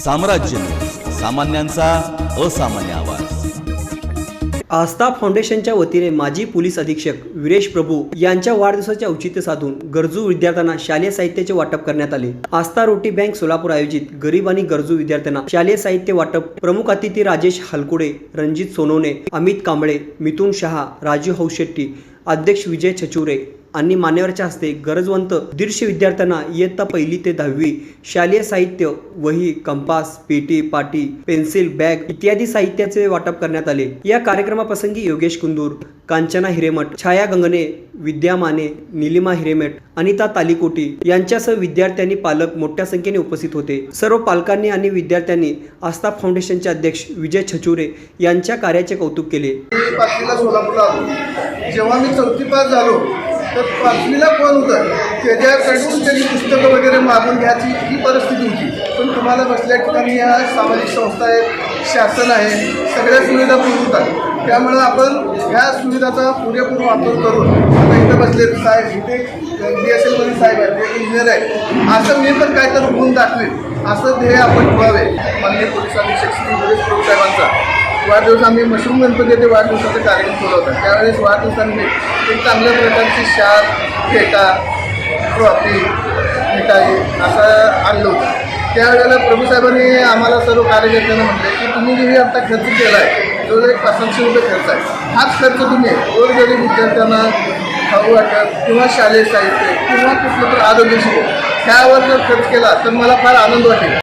साम्राज्य, सामान्यांचा असामान्य आवाज। आस्था फाउंडेशनच्या वतीने माजी पोलीस अधीक्षक वीरेश प्रभू यांच्या वाढदिवसाचे औचित्य साधून गरजू विद्यार्थ्यांना शालेय साहित्याचे वाटप करण्यात आले। आस्था रोटी बँक सोलापूर आयोजित गरीब आणि गरजू विद्यार्थ्यांना शालेय साहित्य वाटप प्रमुख अतिथी राजेश हलकुडे, रणजित सोनवणे, अमित कांबळे, मिथुन शहा, राजू हौशेट्टी, अध्यक्ष विजय छचुरे आणि मान्यवरांच्या हस्ते गरजवंत 150 विद्यार्थ्यांना इयत्ता 1ली ते 10वी शालेय साहित्य, वही, कंपास, पेटी, पाटी, पेन्सिल, बॅग इत्यादी साहित्याचे वाटप करण्यात आले। या कार्यक्रमाप्रसंगी योगेश कुंदूर, कांचना हिरेमठ, छाया गंगणे, विद्या माने, निलिमा हिरेमठ, अनिता तालीकोटी यांच्यासह विद्यार्थ्यांनी, पालक मोठ्या संख्येने उपस्थित होते। सर्व पालकांनी आणि विद्यार्थ्यांनी आस्था फाउंडेशनचे अध्यक्ष विजय छचुरे यांच्या कार्याचे कौतुक केले। पाचवीला सोलापूरला आलो। जेव्हा मी 4थी पास झालो तर 5वीला कोण होतं त्याच्याकडून त्यांनी पुस्तकं वगैरे मागून घ्यायची ही परिस्थिती होती। पण तुम्हाला बसल्या ठिकाणी या सामाजिक संस्था आहेत, शासन आहे, सगळ्या सुविधा पुरवतात। त्यामुळं आपण ह्या सुविधाचा पुरेपूर वापर करून आता इथं बसलेले साहेब, इथे BSL मध्ये साहेब आहेत, ते इंजिनियर आहेत, असं मी पण काहीतरी होऊन दाखवेल असं ध्येय आपण ठेवावे। माननीय पोलीस अधीक्षक श्री वीरेश प्रभू साहेबांचा वाढदिवस आम्ही मशरूम गणपती येथे वाढदिवसाचा कार्यक्रम केला होता। त्यावेळेस वाढदिवसानिमित्त एक चांगल्या प्रकारची शाल, फेटा, ट्रॉफी, मिठाई असं आणलं होतं। त्यावेळेला प्रभू साहेबांनी आम्हाला सर्व कार्यकर्त्यांना म्हटले की तुम्ही जे आता खर्च केला आहे जो एक 500 रुपये खर्च आहे, हाच खर्च तुम्ही गोरगरीब विद्यार्थ्यांना खाऊ वाटप किंवा शालेय साहित्य किंवा कुठलं तर आरोग्य शिबिर ह्यावर जर खर्च केला तर मला फार आनंद वाटेल।